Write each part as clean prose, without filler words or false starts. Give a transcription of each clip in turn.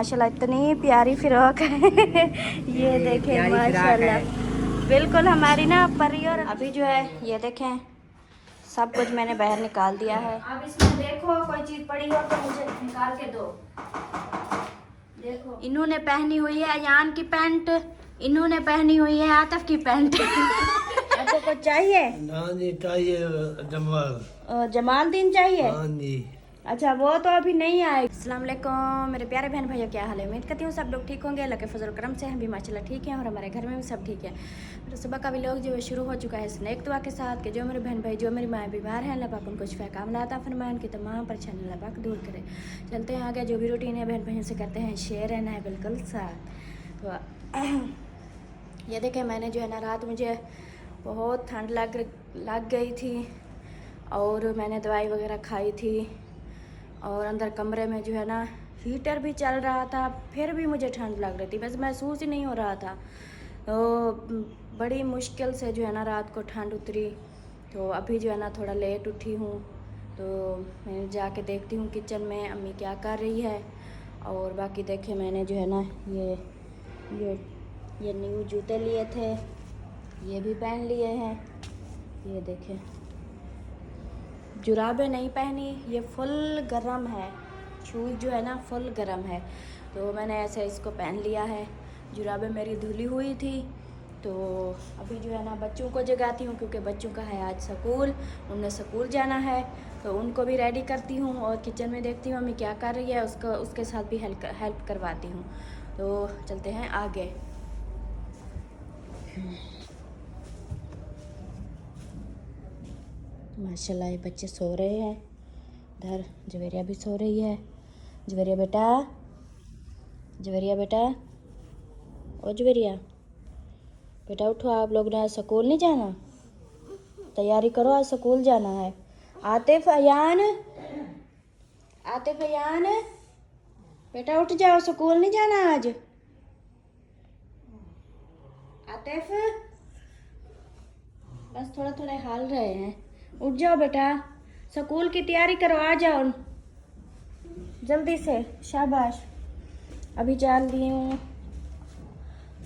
माशाल्लाह इतनी प्यारी फ्रॉक है। ये देखें माशाल्लाह, बिल्कुल हमारी ना परी। और अभी जो है ये देखें सब कुछ मैंने बाहर निकाल दिया है। अब इसमें देखो कोई चीज पड़ी हो तो मुझे निकाल के दो। देखो इन्होंने पहनी हुई है अयान की पैंट, इन्होंने पहनी हुई है आतिफ की पैंट। आपको कुछ चाहिए? हाँ जी चाहिए जमाल। जमालदीन चाहिए? हाँ जी। अच्छा वो तो अभी नहीं आए। अस्सलाम वालेकुम मेरे प्यारे बहन भाइयों, क्या हाल है? उम्मीद करती हूँ सब लोग ठीक होंगे, अल्लाह के फजल करम से हम भी माशाल्लाह ठीक हैं और हमारे घर में भी सब ठीक है। मेरा सुबह का भी लोग जो है शुरू हो चुका है स्नेक दुआ के साथ कि जो मेरे बहन भाई जो मेरी माँ बीमार है अल्लाह पाक उनको शिफा कामला अता फरमाए, उनकी तमाम परेशानी अल्लाह पाक दूर करे। चलते हैं आगे, जो भी रूटीन है बहन भाइयों से करते हैं शेयर, रहना है बिल्कुल साथ। तो ये देखें मैंने जो है ना रात मुझे बहुत ठंड लग गई थी और मैंने दवाई वगैरह खाई थी और अंदर कमरे में जो है ना हीटर भी चल रहा था, फिर भी मुझे ठंड लग रही थी, बस महसूस ही नहीं हो रहा था। तो बड़ी मुश्किल से जो है ना रात को ठंड उतरी। तो अभी जो है ना थोड़ा लेट उठी हूँ, तो मैं जाके देखती हूँ किचन में अम्मी क्या कर रही है। और बाकी देखिए मैंने जो है ना ये न्यू जूते लिए थे, ये भी पहन लिए हैं। ये देखें जुराबें नहीं पहनी, ये फुल गरम है, शूज़ जो है ना फुल गरम है, तो मैंने ऐसे इसको पहन लिया है। जुराबें मेरी धुली हुई थी, तो अभी जो है ना बच्चों को जगाती हूँ क्योंकि बच्चों का है आज स्कूल, उन्हें स्कूल जाना है, तो उनको भी रेडी करती हूँ और किचन में देखती हूँ मम्मी क्या कर रही है, उसके साथ भी हेल्प करवाती हूँ। तो चलते हैं आगे। माशाल्लाह ये बच्चे सो रहे हैं, इधर जवेरिया भी सो रही है। जवेरिया बेटा, जवेरिया बेटा, ओ जवेरिया बेटा उठो, आप लोग ने आज स्कूल नहीं जाना, तैयारी करो आज स्कूल जाना है। आतिफ अयान, आतिफ अयान बेटा उठ जाओ, स्कूल नहीं जाना आज। आतिफ बस थोड़ा थोड़ा हाल रहे हैं, उठ जाओ बेटा, स्कूल की तैयारी करो, आ जाओ जल्दी से, शाबाश। अभी जान दी हूँ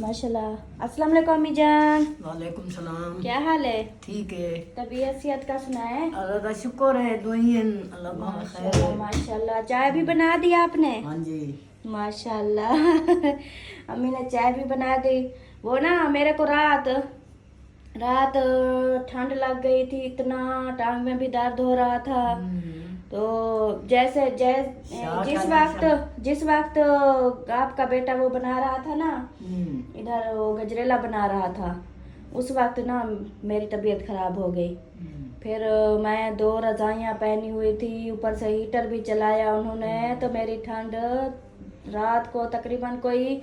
माशाल्लाह। अस्सलाम वालेकुम अम्मी जान। वालेकुम सलाम। क्या हाल है? ठीक है। तबीयत सेहत का सुनाए? अल्लाह का शुक्र है, दुआएं अल्लाह का खैर माशाल्लाह है। माशाल्लाह। चाय भी बना दी आपने? हाँ जी। माशाल्लाह। अम्मी ने चाय भी बना दी। वो ना मेरे को रात ठंड लग गई थी, इतना टांग में भी दर्द हो रहा था। तो जिस वक्त आपका बेटा वो बना रहा था ना, इधर वो गजरेला बना रहा था, उस वक्त ना मेरी तबीयत खराब हो गई। फिर मैं 2 रजाइयाँ पहनी हुई थी, ऊपर से हीटर भी चलाया उन्होंने, तो मेरी ठंड रात को तकरीबन कोई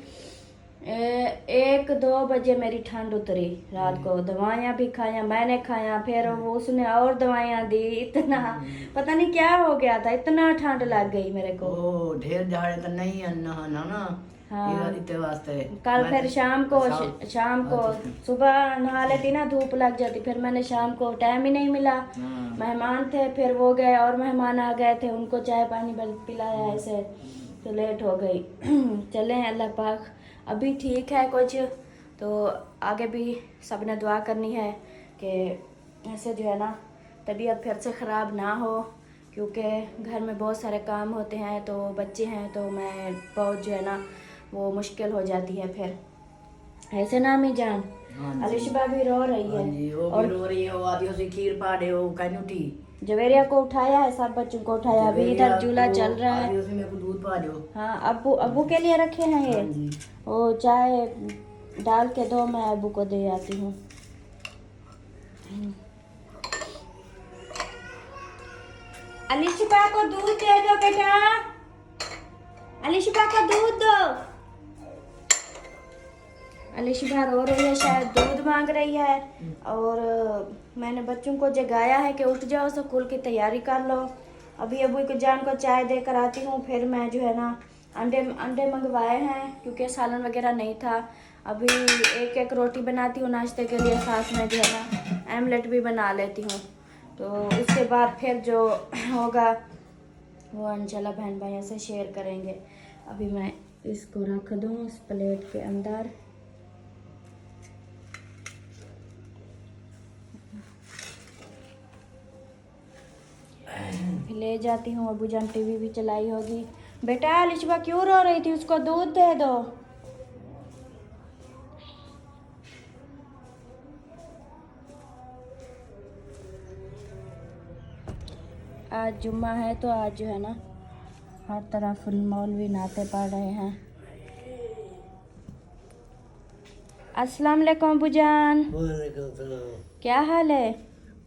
1-2 बजे मेरी ठंड उतरी रात को। दवाइयाँ भी खाया, मैंने खाया, फिर वो उसने और दवाइयाँ दी, इतना पता नहीं क्या हो गया था, इतना ठंड लग गई मेरे को। ओ ढेर झाड़े तो नहीं है नहाना ना। हाँ इतने वास्ते कल फिर शाम को सुबह नहा लेती ना, धूप लग जाती, फिर मैंने शाम को टाइम ही नहीं मिला। मेहमान थे, फिर वो गए और मेहमान आ गए थे, उनको चाय पानी पिलाया, ऐसे तो लेट हो गई। चले अल्लाह पाक अभी ठीक है कुछ, तो आगे भी सब ने दुआ करनी है कि ऐसे जो है ना तबीयत फिर से ख़राब ना हो, क्योंकि घर में बहुत सारे काम होते हैं, तो बच्चे हैं, तो मैं बहुत जो है ना वो मुश्किल हो जाती है फिर, ऐसे ना अम्मी जान। अलिशबा भी रो रही है। हाँ जी, वो और भी रो रही है, वो आदि उसे खीर पाड़े वो कन्युटी जवेरिया को उठाया है, सब बच्चों को उठाया, अभी इधर झूला चल रहा है। आदि उसे मेरे को दूध पा दो। हाँ अब्बू के लिए रखे हैं ये। हाँ जी। वो चाय डाल के दो, मैं अब्बू को दे आती हूँ। अलिशबा को दूध दे दो बेटा, अलिशबा को दूध दो। अलिशबा रो रही है, शायद दूध मांग रही है। और मैंने बच्चों को जगाया है कि उठ जाओ, स्कूल की तैयारी कर लो। अभी अबू को जान को चाय देकर आती हूँ, फिर मैं जो है ना अंडे मंगवाए हैं क्योंकि सालन वगैरह नहीं था। अभी एक रोटी बनाती हूँ नाश्ते के लिए, साथ में जो है ना एमलेट भी बना लेती हूँ, तो उसके बाद फिर जो होगा वो इंशाल्लाह बहन भाइयों से शेयर करेंगे। अभी मैं इसको रख दूँ उस प्लेट के अंदर। फिर ले जाती हूँ। अबूजान टीवी भी चलाई होगी। बेटा लिशबा क्यों रो रही थी? उसको दूध दे दो। आज जुम्मा है तो आज जो है ना हर तरफ मौलवी नाते पड़ रहे हैं। अस्सलाम वालेकुम अबूजान। वालेकुम सलाम। क्या हाल है?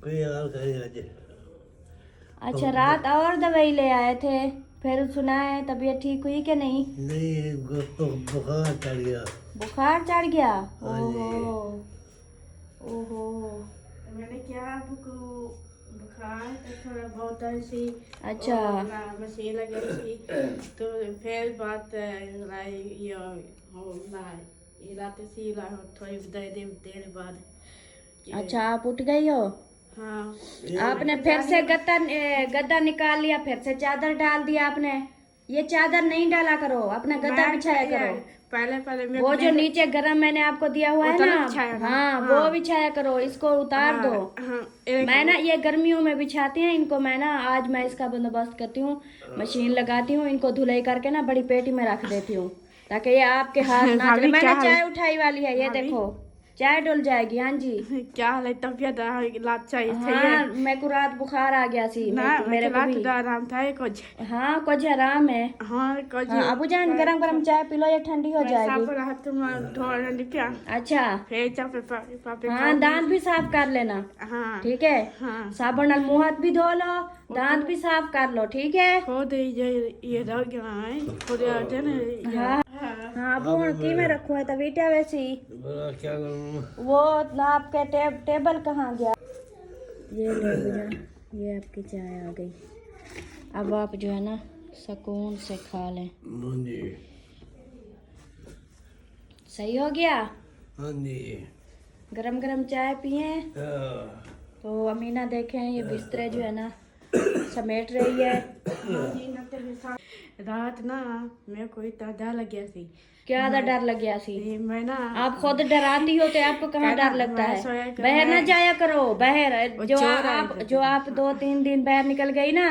कोई हाल खैर आज। अच्छा, रात और दवाई ले आए थे, फिर सुना है तबीयत ठीक हुई कि नहीं? नहीं, बुखार चढ़ गया। बुखार चढ़ गया? हाँ जी। ओहो ओहो। मैंने क्या आपको बुखार तो थोड़ा बहुत ऐसी। अच्छा मशीन लगी थी तो फिर बात थोड़ी देर बाद। अच्छा, आप उठ गई हो? हाँ। आपने फिर से गद्दा निकाल लिया, फिर से चादर डाल दिया आपने। ये चादर नहीं डाला करो, अपना गद्दा बिछाया करो। पहले वो जो नीचे गरम मैंने आपको दिया हुआ है ना, हाँ वो बिछाया करो। इसको उतार दो। मैं ना ये गर्मियों में बिछाती हैं इनको। मैं ना आज मैं इसका बंदोबस्त करती हूँ, मशीन लगाती हूँ, इनको धुलाई करके ना बड़ी पेटी में रख देती हूँ ताकि ये आपके हाथ ना चले। मैंने चाय उठाई वाली है, ये देखो चाय डुल जाएगी। हाँ जी। क्या हाल है? तबीयत हाँ, मेरे को रात बुखार आ गया सी। मेरे को भी आराम था कुछ। हाँ कुछ आराम है। हाँ अबूजान गरम गरम चाय पी लो, ये ठंडी हो जाएगी। अच्छा हाँ, दांत भी साफ कर लेना। हाँ ठीक है। हाँ। साबुन नाल मुंह हाथ भी धो लो, दांत भी साफ कर लो, ठीक है? हाँ हाँ वो की में रखो है तवीटा वैसी। क्या करूँ? वो ना आपके टेबल कहाँ गया? ये ले भैया, ये आपकी चाय आ गई। अब आप जो है ना सुकून से खा लें। हाँ जी। सही हो गया? हाँ जी। गरम गरम चाय पिए हाँ। तो अमीना देखें ये बिस्तरे जो है ना समेट रही है। रात ना मेरे को इतना डर लग गया सी। क्या डर लग गया सी? मैं ना आप खुद डराती हो तो आपको कहाँ डर लगता है? बाहर ना जाया करो। बाहर जो आप 2-3 दिन बाहर निकल गई ना,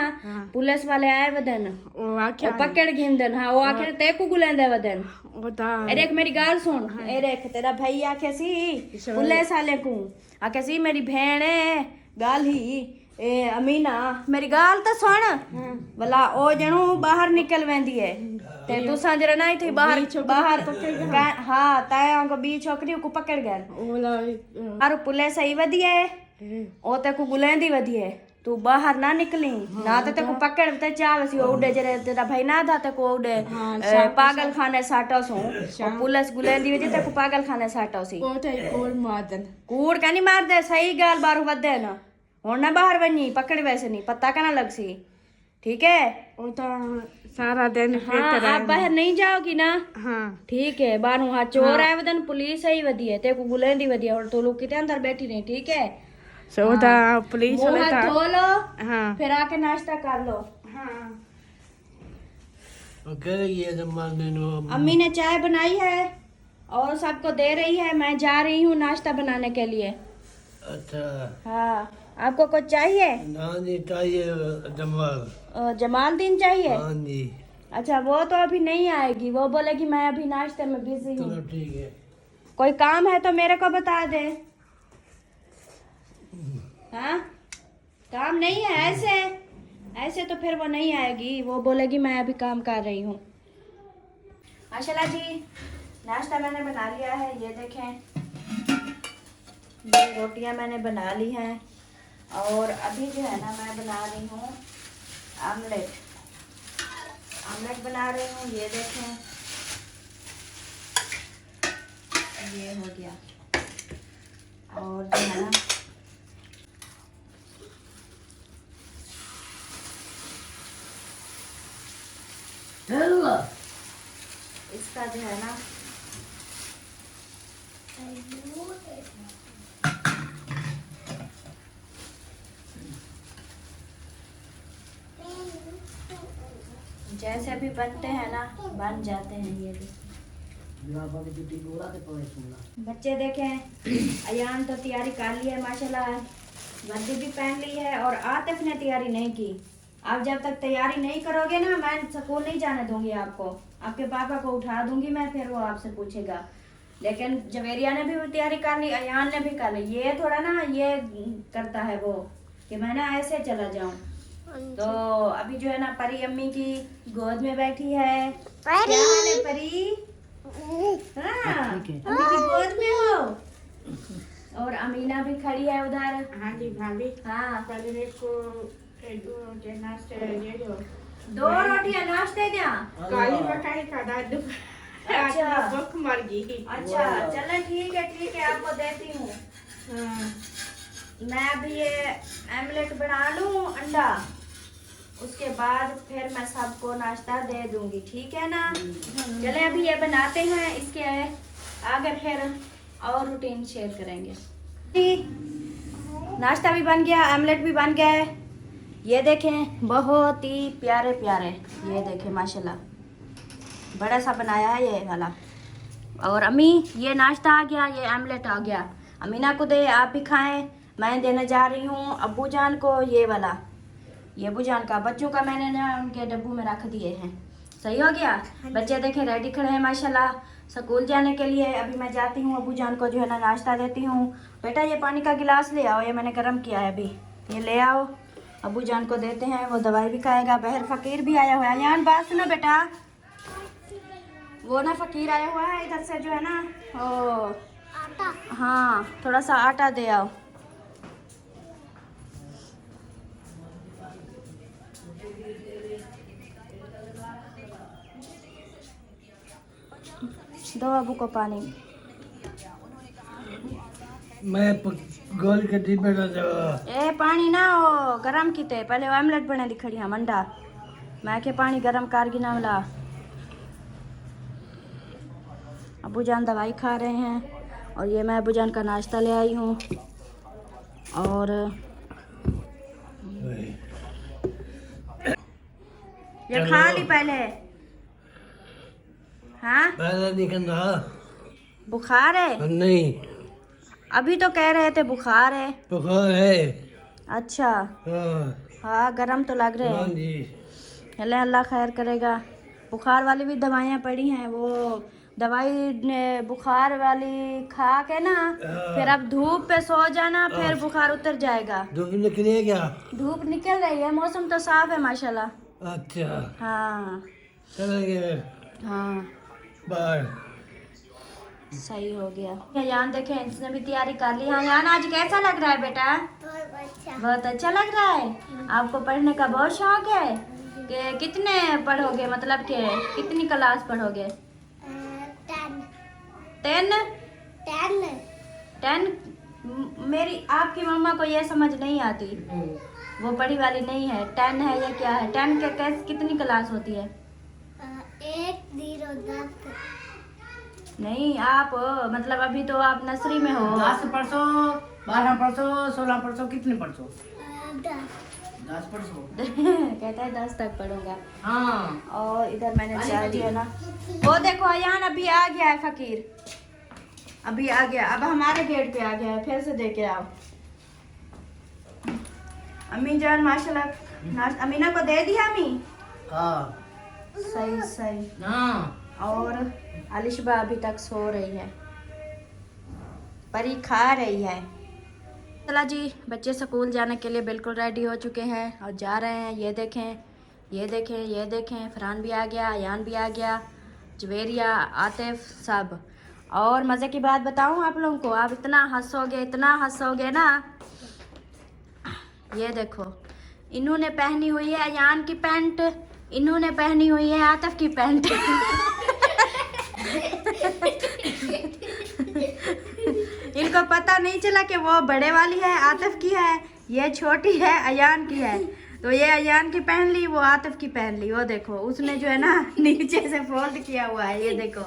पुलिस वाले आए वदन वो पकड़ गिंदन। हाँ वो आखिर ते को गुलेंदे वदन। अरे मेरी गाल सुन। अरे तेरा भाई आखे सी पुलिस वाले को आखे सी मेरी भेण है गाल ही ए अमीना मेरी गाल तो सुन भला ओ जणू बाहर निकल वेंदी है ते तुसा जरा नहीं थी बाहर हाँ ताया को बी छोकरी को पकड़ गए और पुलिस आई वधी है ओ ते को गुलेंदी वधी है। तू बाहर ना निकली ना तो तेको पकड़ ते चाल सी उड़े जरे तेरा भाई ना था तेको उड़े पागल खाने साटो सो पुलिस गुलेंदी वधी तेको पागल खाने साटो सी कूड़ का नहीं मार दे। सही गाल बारू वधे ना हुण ना बाहर वनी पकड़ वैसे नहीं पता का ना लग सी, ठीक है? वो तो सारा दिन हाँ, आप बाहर नहीं जाओगी ना? हाँ ठीक है। बारू हाँ चोर आए वदन पुलिस आई वधी है तेको गुलेंदी वधी है और तो लोग कितने अंदर बैठी रही, ठीक है? पुलिस मुंह हाथ धो लो। हाँ फिर आके नाश्ता कर लो। हाँ अम्मी ने चाय बनाई है और सबको दे रही है। मैं जा रही हूँ नाश्ता बनाने के लिए। अच्छा हाँ आपको कुछ चाहिए? हाँ जी चाहिए। जमाल दिन चाहिए? हाँ जी। अच्छा वो तो अभी नहीं आएगी, वो बोलेगी मैं अभी नाश्ते में बिजी हूँ। चलो ठीक है। कोई काम है तो मेरे को बता दे। हाँ काम नहीं है ऐसे तो फिर वो नहीं आएगी, वो बोलेगी मैं अभी काम कर रही हूँ। माशाल्लाह जी नाश्ता मैंने बना लिया है। ये देखें ये रोटियां मैंने बना ली हैं और अभी जो है ना मैं बना रही हूँ आमलेट बना रही हूँ। ये देखें ये हो गया और जो है ना इसका जो है ना जैसे भी बनते हैं ना बन जाते हैं ये भी। बच्चे देखें अयान तो तैयारी कर ली है माशाल्लाह, वर्दी भी पहन ली है और आतिफ ने तैयारी नहीं की। आप जब तक तैयारी नहीं करोगे ना मैं स्कूल नहीं जाने दूंगी आपको, आपके पापा को उठा दूंगी मैं, फिर वो आपसे पूछेगा। लेकिन जवेरिया ने भी तैयारी कर ली, अयान ने भी कर ली। ये थोड़ा ना ये करता है वो कि मैं ना ऐसे चला जाऊं। तो अभी जो है ना परी अम्मी की गोद में बैठी है। क्या हाल है परी? हाँ, अम्मी की गोद में हो। और अमीना भी खड़ी है उधर। हाँ जी भाभी। हाँ, पहले मेरे को नाश्ते दे दो। 2 रोटियां नाश्ते दिया। काली मकाई का दादू अच्छा। भूख मर गई। अच्छा चलो ठीक है आपको देती हूँ। हाँ। मैं अभी ये एमलेट बना लूँ अंडा, उसके बाद फिर मैं सबको नाश्ता दे दूंगी, ठीक है ना? चले अभी ये बनाते हैं, इसके आगे फिर और रूटीन शेयर करेंगे। नाश्ता भी बन गया, एमलेट भी बन गया है। ये देखें बहुत ही प्यारे प्यारे, ये देखें माशाल्लाह बड़ा सा बनाया है ये वाला। और अम्मी ये नाश्ता आ गया, ये एमलेट आ गया। अमीना को दे, आप भी खाएं। मैं देने जा रही हूँ अब्बू जान को ये वाला, ये अब्बू जान का, बच्चों का मैंने ना उनके डब्बू में रख दिए हैं। सही हो गया? बच्चे देखें रेडी खड़े हैं माशाल्लाह स्कूल जाने के लिए। अभी मैं जाती हूँ अब्बू जान को जो है ना नाश्ता देती हूँ। बेटा ये पानी का गिलास ले आओ, ये मैंने गर्म किया है अभी, ये ले आओ। अब्बू जान को देते हैं, वो दवाई भी खाएगा। बहर फ़कीर भी आया हुआ है। यान बात सुनो बेटा, वो ना फ़कीर आया हुआ है इधर से जो है ना, ओ आटा, हाँ थोड़ा सा आटा दे आओ। दो अबू को पानी। मैं गोल के डिब्बे में दो। ए पानी ना वो गरम कीते, पहले वो ऑमलेट बने दिखड़ी हम अंडा, मैं के पानी गरम कारगी ना वाला। अबू जान दवाई खा रहे हैं और ये मैं अबू जान का नाश्ता ले आई हूँ। और ये खा ली पहले। हाँ पहले निकलना। बुखार है? नहीं, अभी तो कह रहे थे बुखार है। बुखार है। अच्छा हाँ हाँ गरम तो लग रहे हाँ हैं। जी। अल्लाह अल्लाह खैर करेगा। बुखार वाली भी दवाइयाँ पड़ी हैं, वो दवाई बुखार वाली खा के ना फिर अब धूप पे सो जाना, फिर बुखार उतर जाएगा। धूप निकली है क्या? धूप निकल रही है, मौसम तो साफ है माशाल्लाह। अच्छा हाँ चलेंगे हाँ बाहर। सही हो गया। यान देखें इसने भी तैयारी कर ली। हाँ यान आज कैसा लग रहा है बेटा? बहुत अच्छा लग रहा है। आपको पढ़ने का बहुत शौक है कि कितने पढ़ोगे, मतलब कि कितनी क्लास पढ़ोगे? 10। मेरी आपकी मम्मा को ये समझ नहीं आती, वो बड़ी वाली नहीं है। 10 है, ये क्या है? 10 के कैसे कितनी क्लास होती है? 1 0 10। नहीं आप मतलब अभी तो आप नर्सरी में हो। 10 पढ़ो, 12 पढ़ो, 16 पढ़ो, कितने पढ़ो? 10 पढ़ो। कहता है 10 तक पढ़ूंगा। हाँ। और इधर मैंने चाय दिया ना, वो देखो अयान अभी आ गया है फकीर, अभी आ गया, अब हमारे गेट पे आ गया है। फिर से दे के आओ। अम्मी जान माशाल्लाह अमीना को दे दिया अम्मी। हाँ सही सही। हाँ। और अलिशबा अभी तक सो रही है, परी खा रही है। चला जी, बच्चे स्कूल जाने के लिए बिल्कुल रेडी हो चुके हैं और जा रहे हैं। ये देखें ये देखें ये देखें, फरहान भी आ गया, अयान भी आ गया, जवेरिया, आतिफ सब। और मज़े की बात बताऊं आप लोगों को, आप इतना हंसोगे ना। ये देखो इन्होंने पहनी हुई है अयान की पैंट, इन्होंने पहनी हुई है आतिफ की पैंट। इनको पता नहीं चला कि वो बड़े वाली है आतिफ की है, ये छोटी है अयान की है। तो ये अयान की पहन ली, वो आतिफ की पहन ली। वो देखो उसने जो है ना नीचे से फोल्ड किया हुआ है, ये देखो।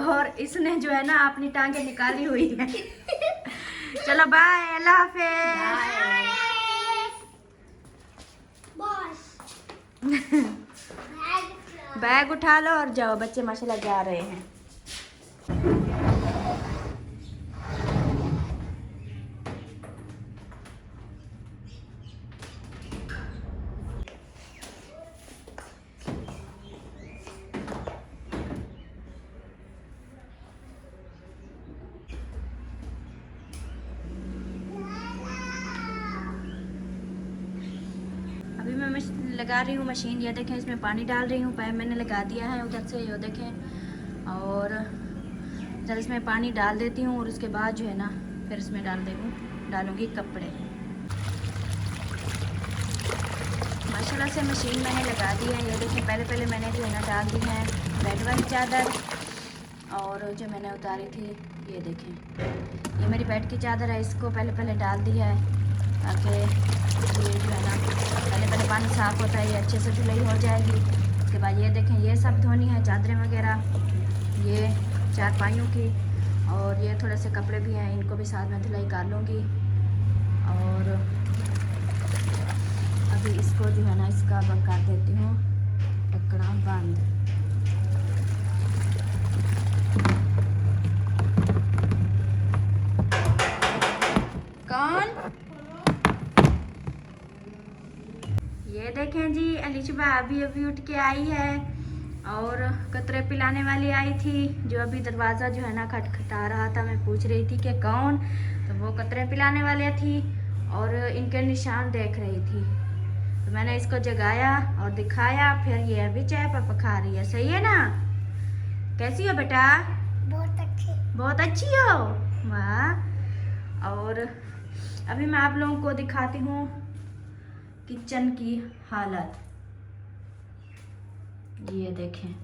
और इसने जो है ना अपनी टांगे निकाली हुई है। चलो बाय, अल्लाह हाफिज। बॉस। बैग उठा लो और जाओ, बच्चे माशाल्लाह जा रहे हैं। अभी मैं लगा रही हूँ मशीन, ये देखें इसमें पानी डाल रही हूँ, पाइप मैंने लगा दिया है उधर से, ये देखें। और इधर इसमें पानी डाल देती हूँ और उसके बाद जो है ना फिर इसमें डालूँगी कपड़े। माशाल्लाह से मशीन मैंने लगा दी है। ये देखें पहले मैंने जो है ना डाल दी है बेड वाली चादर, और जो मैंने उतारी थी ये देखें, ये मेरी बेड की चादर है, इसको पहले डाल दी है ताकि ये जो है ना पहले पानी साफ़ होता है, ये अच्छे से धुलाई हो जाएगी। उसके बाद ये देखें ये सब धोनी है, चादरें वगैरह, ये चारपाइयों की, और ये थोड़े से कपड़े भी हैं, इनको भी साथ में धुलाई कर लूँगी। और अभी इसको जो है ना इसका बंद कर देती हूँ, ढक्कना बंद। कौन? ये देखें जी अलीशबा अभी उठ के आई है, और कतरे पिलाने वाली आई थी, जो अभी दरवाज़ा जो है ना खटखटा रहा था। मैं पूछ रही थी कि कौन, तो वो कतरे पिलाने वाले थी और इनके निशान देख रही थी। तो मैंने इसको जगाया और दिखाया, फिर ये अभी चाय पर पका रही है। सही है ना? कैसी हो बेटा? बहुत अच्छी। बहुत अच्छी हो, वाह। और अभी मैं आप लोगों को दिखाती हूँ किचन की हालत। ये देखें,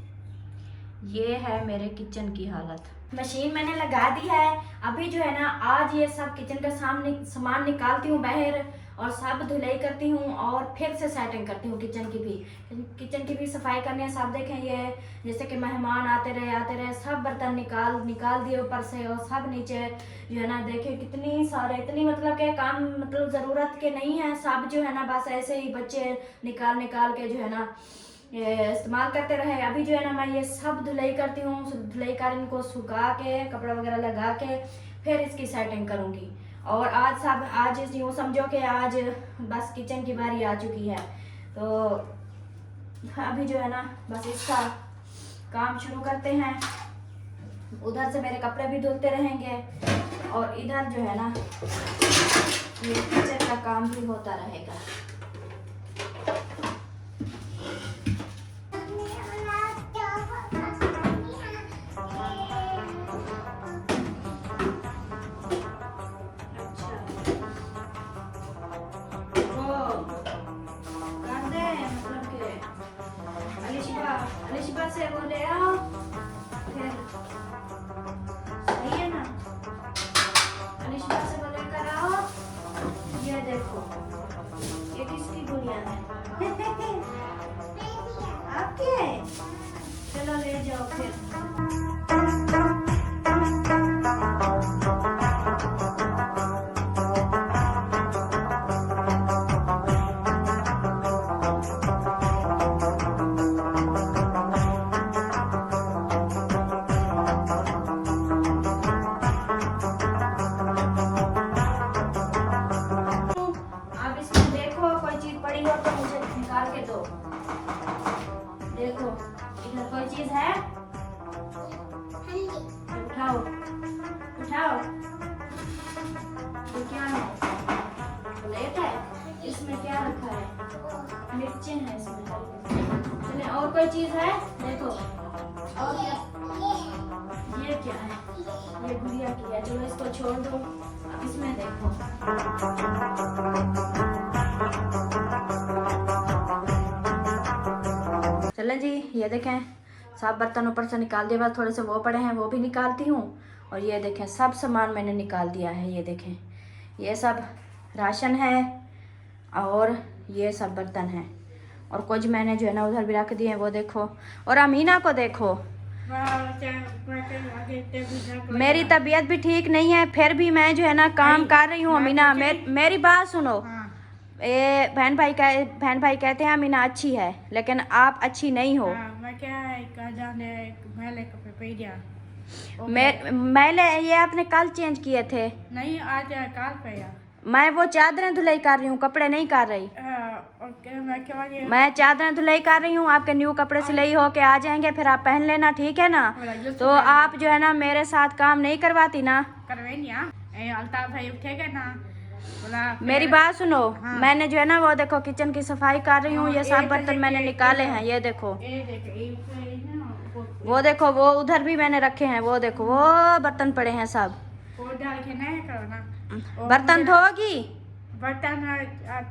ये है मेरे किचन की हालत। मशीन मैंने लगा दी है। अभी जो है ना आज ये सब किचन का सामान निकालती हूँ बाहर, और सब धुलाई करती हूँ और फिर से सेटिंग करती हूँ किचन की भी सफाई करनी है। सब देखें, ये जैसे कि मेहमान आते रहे सब बर्तन निकाल दिए ऊपर से, और सब नीचे जो है ना देखें इतनी मतलब के काम, मतलब ज़रूरत के नहीं है, सब जो है ना बस ऐसे ही बच्चे निकाल के जो है ना ये इस्तेमाल करते रहे। अभी जो है ना मैं ये सब धुलाई करती हूँ, धुलाई कर इनको सुखा के कपड़ा वगैरह लगा के फिर इसकी सेटिंग करूँगी। और आज यूँ समझो कि आज बस किचन की बारी आ चुकी है, तो अभी जो है ना बस इसका काम शुरू करते हैं। उधर से मेरे कपड़े भी धुलते रहेंगे, और इधर जो है ना ये किचन का काम भी होता रहेगा। अलिशबा से बोले आओ, फिर सही है ना? अलिशबा से बोले कर आओ। ये देखो, ये किसकी गुड़िया है? आपके? चलो ले जाओ फिर। देखो इधर कोई चीज है? उठाओ उठाओ। ये क्या है? प्लेट है, इसमें क्या रखा है? मिर्चें है इसमें। चलिए, और कोई चीज है? देखो और क्या? ये क्या है? ये गुड़िया की है। चलो इसको छोड़ दो, अब इसमें देखो। चलें जी, ये देखें सब बर्तन ऊपर से निकाल दिए, बस थोड़े से वो पड़े हैं, वो भी निकालती हूँ। और ये देखें सब सामान मैंने निकाल दिया है। ये देखें ये सब राशन है, और ये सब बर्तन हैं, और कुछ मैंने जो है ना उधर भी रख दिए हैं। वो देखो, और अमीना को देखो, मेरी तबीयत भी ठीक नहीं है, फिर भी मैं जो है ना काम कर रही हूँ। अमीना मेरी बात सुनो। ये बहन भाई कहते हैं अमीना अच्छी है, लेकिन आप अच्छी नहीं हो। मैं क्या जाने मैले कपड़े पहन दिया मैले ये आपने कल चेंज किए थे। नहीं आज काल पे या मैं वो चादरें धुलाई कर रही हूँ, कपड़े नहीं कर रही। मैं क्या मैं चादरें धुलाई कर रही हूँ, आपके न्यू कपड़े सिलाई होके आ जाएंगे, फिर आप पहन लेना, ठीक है ना। तो आप जो है ना मेरे साथ काम नहीं करवाती ना। करवे नहीं अल्ताफ भाई उठेगा ना बोला मेरी बात सुनो। मैंने जो है ना वो देखो किचन की सफाई कर रही हूँ, ये सब बर्तन मैंने निकाले हैं, ये देखो। वो देखो वो उधर भी मैंने रखे हैं, वो देखो वो बर्तन पड़े हैं सब। वो डाल के नहीं करो ना बर्तन धोगी। बर्तन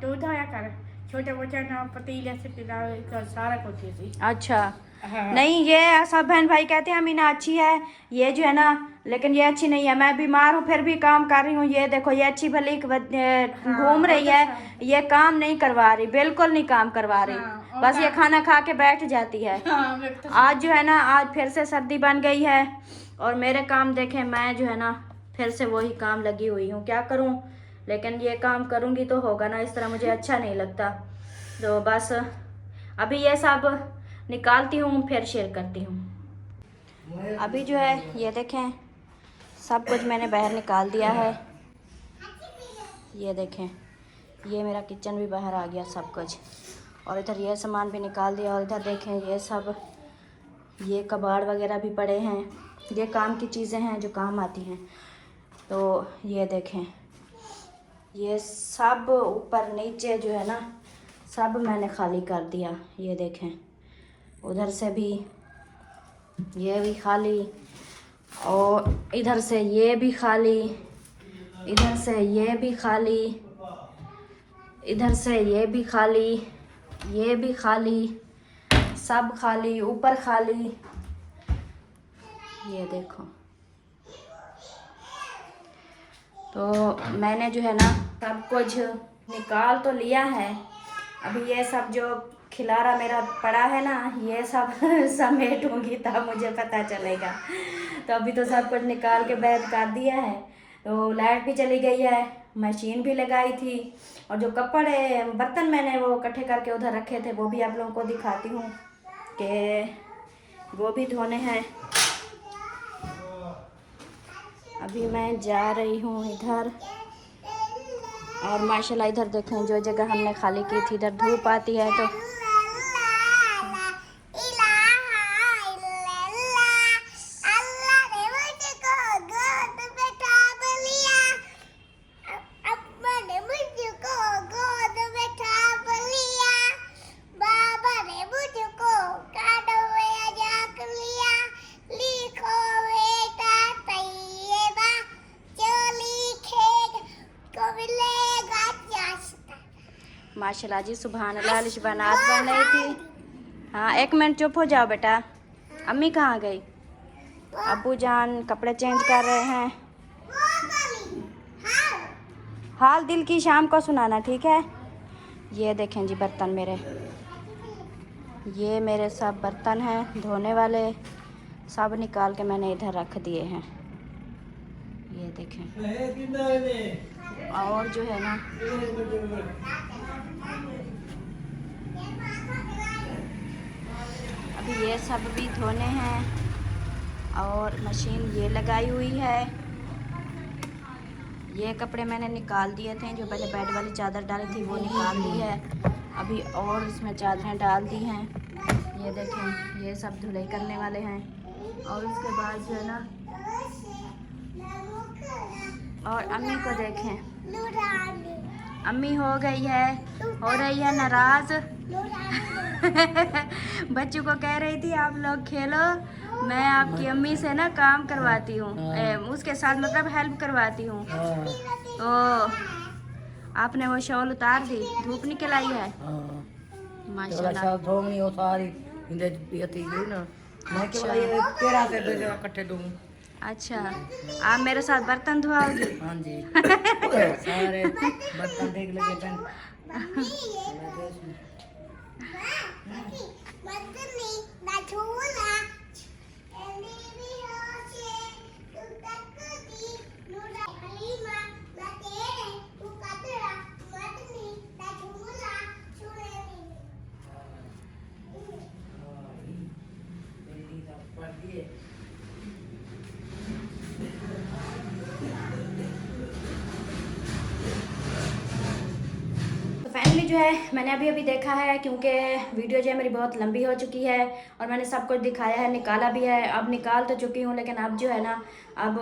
तू धोया कर, छोटे बच्चे ना पतीले से सारा कुछ थी। अच्छा नहीं, ये सब बहन भाई कहते हैं अमीना अच्छी है, ये जो है ना, लेकिन ये अच्छी नहीं है। मैं बीमार हूँ फिर भी काम कर रही हूँ, ये देखो ये अच्छी भली घूम रही है, ये काम नहीं करवा रही, बिल्कुल नहीं काम करवा रही। बस ये खाना खा के बैठ जाती है। आज जो है ना, आज फिर से सर्दी बन गई है और मेरे काम देखें, मैं जो है ना फिर से वही काम लगी हुई हूँ, क्या करूँ। लेकिन ये काम करूँगी तो होगा ना, इस तरह मुझे अच्छा नहीं लगता। तो बस अभी ये सब निकालती हूँ, फिर शेयर करती हूँ। अभी जो है ये देखें सब कुछ मैंने बाहर निकाल दिया है, ये देखें ये मेरा किचन भी बाहर आ गया सब कुछ, और इधर ये सामान भी निकाल दिया, और इधर देखें ये सब, ये कबाड़ वगैरह भी पड़े हैं, ये काम की चीज़ें हैं जो काम आती हैं। तो ये देखें ये सब ऊपर नीचे जो है ना सब मैंने खाली कर दिया, ये देखें उधर से भी ये भी खाली, और इधर से ये भी खाली, इधर से ये भी खाली, इधर से ये भी खाली, ये भी खाली, सब खाली, ऊपर खाली, ये देखो। तो मैंने जो है ना सब कुछ निकाल तो लिया है, अभी ये सब जो खिलारा मेरा पड़ा है ना, ये सब समेटूंगी तब मुझे पता चलेगा। तो अभी तो सब कुछ निकाल के बैग कर दिया है। तो लाइट भी चली गई है, मशीन भी लगाई थी, और जो कपड़े बर्तन मैंने वो इकट्ठे करके उधर रखे थे वो भी आप लोगों को दिखाती हूँ कि वो भी धोने हैं। अभी मैं जा रही हूँ इधर, और माशाल्लाह इधर देखें जो जगह हमने खाली की थी इधर धूप आती है तो माशाल्लाह जी सुभान अल्लाह लिशबनात बन रही थी। हाँ एक मिनट चुप हो जाओ बेटा। अम्मी कहाँ गई? अब्बू जान कपड़े चेंज कर रहे हैं। हाल दिल की शाम को सुनाना, ठीक है। ये देखें जी बर्तन मेरे, ये मेरे सब बर्तन हैं धोने वाले, सब निकाल के मैंने इधर रख दिए हैं, ये देखें। और जो है ना अभी ये सब भी धोने हैं, और मशीन ये लगाई हुई है। ये कपड़े मैंने निकाल दिए थे, जो पहले बेड वाली चादर डाली थी वो निकाल दी है, अभी और इसमें चादरें डाल दी हैं। ये देखें ये सब धुलाई करने वाले हैं, और उसके बाद जो है ना, और अम्मी को देखें, अम्मी हो रही है नाराज। बच्चों को कह रही थी आप लोग खेलो, मैं आपकी अम्मी से ना काम करवाती हूँ, उसके साथ मतलब हेल्प करवाती हूँ। तो आपने वो शॉल उतार दी, धूप निकल आई है माशाल्लाह। अच्छा आप मेरे साथ बर्तन धुआओगी? हाँ जी सारे बर्तन देख लगे जो है मैंने अभी अभी देखा है, क्योंकि वीडियो जो है मेरी बहुत लंबी हो चुकी है और मैंने सब कुछ दिखाया है, निकाला भी है। अब निकाल तो चुकी हूँ, लेकिन अब जो है ना, अब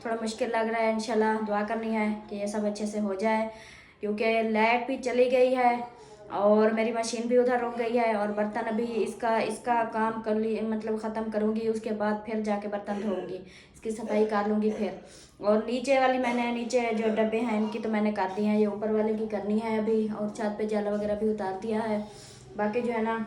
थोड़ा मुश्किल लग रहा है। इंशाल्लाह दुआ करनी है कि ये सब अच्छे से हो जाए, क्योंकि लाइट भी चली गई है और मेरी मशीन भी उधर रुक गई है। और बर्तन अभी इसका काम कर ली, मतलब ख़त्म करूँगी, उसके बाद फिर जाके बर्तन धोऊँगी, इसकी सफाई कर लूँगी फिर। और नीचे वाली मैंने, नीचे जो डब्बे हैं इनकी तो मैंने कर दी हैं, ये ऊपर वाले की करनी है अभी। और छत पे जाला वगैरह भी उतार दिया है। बाकी जो है ना,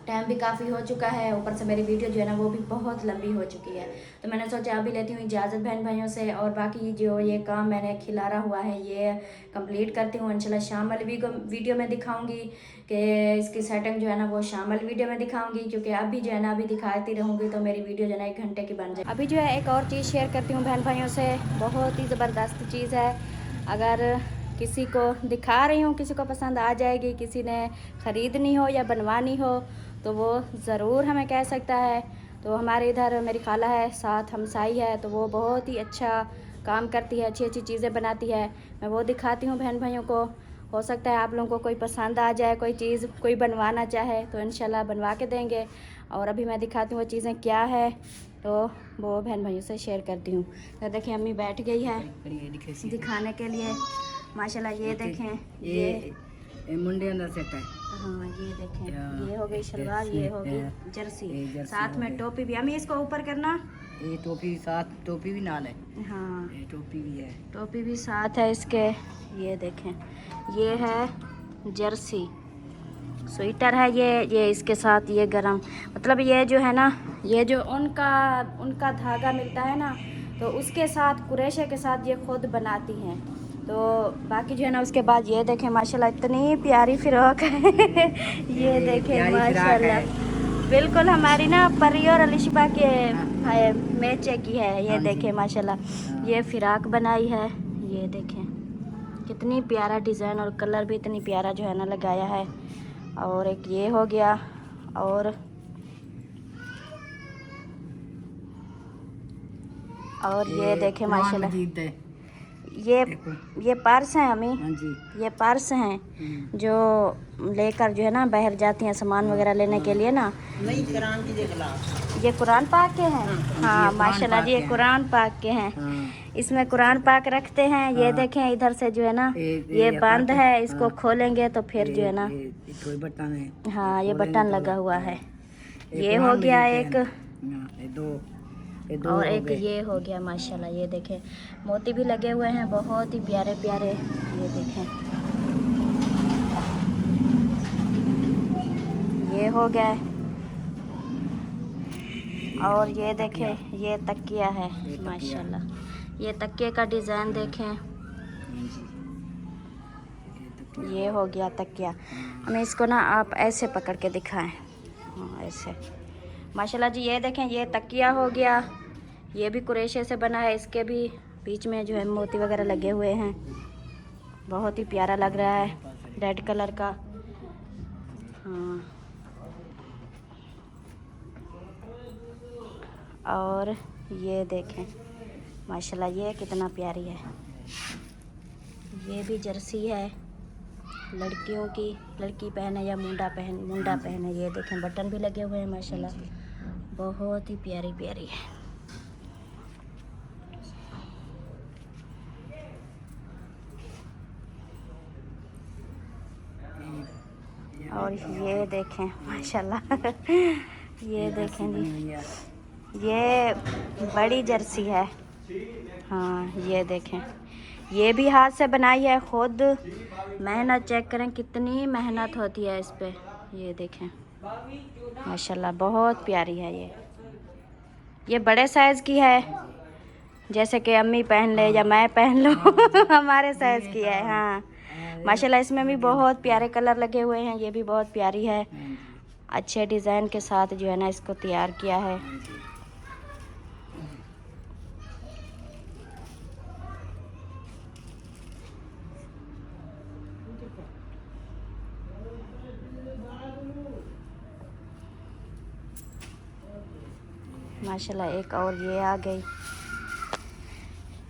टाइम भी काफ़ी हो चुका है, ऊपर से मेरी वीडियो जो है ना वो भी बहुत लंबी हो चुकी है। तो मैंने सोचा अभी लेती हूँ इजाज़त बहन भाइयों से, और बाकी जो ये काम मैंने खिलारा हुआ है ये कंप्लीट करती हूँ। इंशाल्लाह शाम वाली वीडियो में दिखाऊंगी कि इसकी सेटिंग जो है ना वो शाम वाली वीडियो में दिखाऊंगी, क्योंकि अभी जो है ना अभी दिखाती रहूँगी तो मेरी वीडियो जो है ना 1 घंटे की बन जाए। अभी जो है एक और चीज़ शेयर करती हूँ बहन भाइयों से, बहुत ही ज़बरदस्त चीज़ है। अगर किसी को दिखा रही हूँ, किसी को पसंद आ जाएगी, किसी ने ख़रीदनी हो या बनवानी हो तो वो ज़रूर हमें कह सकता है। तो हमारे इधर मेरी खाला है, साथ हमसाई है, तो वो बहुत ही अच्छा काम करती है, अच्छी अच्छी चीज़ें बनाती है। मैं वो दिखाती हूँ बहन भाइयों को। हो सकता है आप लोगों को कोई पसंद आ जाए, कोई चीज़ कोई बनवाना चाहे तो इंशाल्लाह बनवा के देंगे। और अभी मैं दिखाती हूँ वो चीज़ें क्या है, तो वो बहन भाइयों से शेयर करती हूँ। तो देखिए अम्मी बैठ गई है दिखाने के लिए। माशाल्लाह ये देखें, ये मुंडे अंदर सेट है। हाँ ये देखें, ये हो गई शलवार, ये हो गई जर्सी, साथ में टोपी भी। अम्मी इसको ऊपर करना, ये टोपी साथ, टोपी भी नाल है। हाँ ये टोपी भी है, टोपी भी साथ है इसके। ये देखें, ये है जर्सी, स्वेटर है ये इसके साथ ये गरम, मतलब ये जो है ना, ये जो उनका धागा मिलता है ना, तो उसके साथ कुरेशे के साथ ये खुद बनाती हैं। तो बाकी जो है ना, उसके बाद ये देखें माशाल्लाह इतनी प्यारी फ्रॉक है ये देखें माशाल्लाह, बिल्कुल हमारी ना परी और अलिशबा के मैचे की है। ये देखें माशाल्लाह ये फ़िराक बनाई है। ये देखें कितनी प्यारा डिज़ाइन और कलर भी इतनी प्यारा जो है ना लगाया है। और एक ये हो गया, और ये देखें माशाल्लाह ये पर्स हैं अम्मी, ये पर्स हैं जो लेकर जो है ना बाहर जाती हैं सामान वगैरह लेने के लिए ना। नहीं कुरान की देखला, ये कुरान पाक के हैं। हाँ माशाल्लाह जी, ये कुरान पाक के हैं। इसमें कुरान पाक रखते हैं। ये देखें इधर से जो है ना ये बंद है, इसको खोलेंगे तो फिर जो है ना, बटन है। हाँ ये बटन लगा हुआ है। ये हो गया एक, और एक ये हो गया माशाल्लाह। ये देखें मोती भी लगे हुए हैं, बहुत ही प्यारे प्यारे। ये देखें ये हो गया, और ये देखें ये तकिया है माशाल्लाह। ये तकिए का डिज़ाइन देखें, ये हो गया तकिया। हमें इसको ना आप ऐसे पकड़ के दिखाएं, हाँ ऐसे माशाल्लाह जी। ये देखें ये तकिया हो गया, ये भी कुरेशे से बना है, इसके भी बीच में जो है मोती वगैरह लगे हुए हैं, बहुत ही प्यारा लग रहा है, रेड कलर का। हाँ और ये देखें माशाल्लाह ये कितना प्यारी है। ये भी जर्सी है लड़कियों की, लड़की पहने या मुंडा पहने। ये देखें बटन भी लगे हुए हैं माशाल्लाह, बहुत ही प्यारी प्यारी है। और ये देखें माशाल्लाह ये देखें जी, ये बड़ी जर्सी है। हाँ ये देखें ये भी हाथ से बनाई है खुद। मेहनत चेक करें कितनी मेहनत होती है इस पे। ये देखें माशाल्लाह बहुत प्यारी है। ये बड़े साइज़ की है, जैसे कि अम्मी पहन ले या मैं पहन लूँ हमारे साइज़ की है। हाँ माशाल्लाह इसमें भी बहुत प्यारे कलर लगे हुए हैं। ये भी बहुत प्यारी है, अच्छे डिज़ाइन के साथ जो है ना इसको तैयार किया है। माशाल्लाह एक और ये आ गई,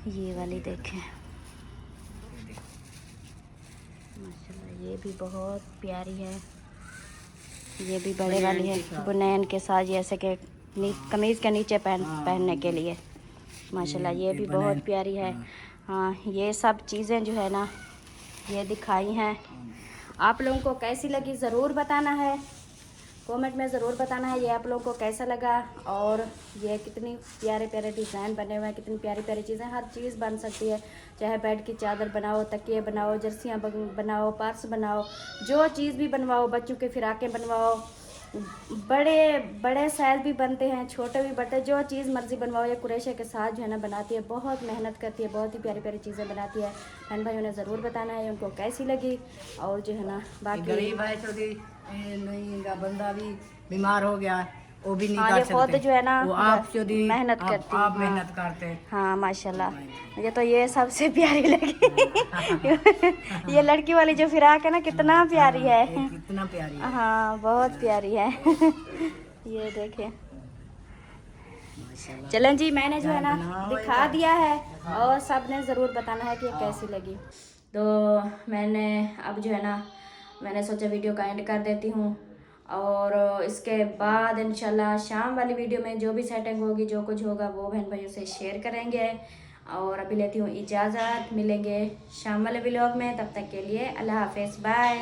ये वाली देखें माशाल्लाह ये भी बहुत प्यारी है, ये भी बड़े वाली है, बुनैन के साथ जैसे कि कमीज़ के नीचे पहनने के लिए माशाल्लाह। ये भी बहुत प्यारी है। हाँ, ये सब चीज़ें जो है ना ये दिखाई हैं। आप लोगों को कैसी लगी ज़रूर बताना है, कमेंट में ज़रूर बताना है ये आप लोगों को कैसा लगा। और ये कितनी प्यारे प्यारे डिज़ाइन बने हुए हैं, कितनी प्यारी प्यारी चीज़ें, हर चीज़ बन सकती है। चाहे बेड की चादर बनाओ, तकिए बनाओ, जर्सियाँ बनाओ, पर्स बनाओ, जो चीज़ भी बनवाओ, बच्चों के फिराकें बनवाओ, बड़े बड़े साइज भी बनते हैं, छोटे भी बनते हैं, जो चीज़ मर्ज़ी बनवाओ। ये कुरैशे के साथ जो है ना बनाती है, बहुत मेहनत करती है, बहुत ही प्यारी प्यारी चीज़ें बनाती है। बहन भाइयों ने ज़रूर बताना है उनको कैसी लगी। और जो है ना बाकी गरीब है तो नहीं का बंदा भी बीमार हो गया, वो भी नहीं हाँ, कर ये खुद सकते। जो है ना वो आप जो दी मेहनत करती आप हाँ। मेहनत करते हैं। हाँ माशाल्लाह, मुझे तो ये सबसे प्यारी लगी। ये लड़की वाली जो फिराक है ना कितना प्यारी है। कितना प्यारी है। हाँ बहुत प्यारी है। ये देखें। चलें जी, मैंने जो है ना दिखा दिया है और सब ने ज़रूर बताना है कि ये कैसी लगी। तो मैंने अब जो है ना मैंने सोचा वीडियो का एंड कर देती हूँ, और इसके बाद इंशाल्लाह शाम वाली वीडियो में जो भी सेटिंग होगी, जो कुछ होगा वो बहन भाइयों से शेयर करेंगे। और अभी लेती हूँ इजाज़त, मिलेंगे शाम वाले व्लॉग में, तब तक के लिए अल्लाह हाफ़िज़, बाय।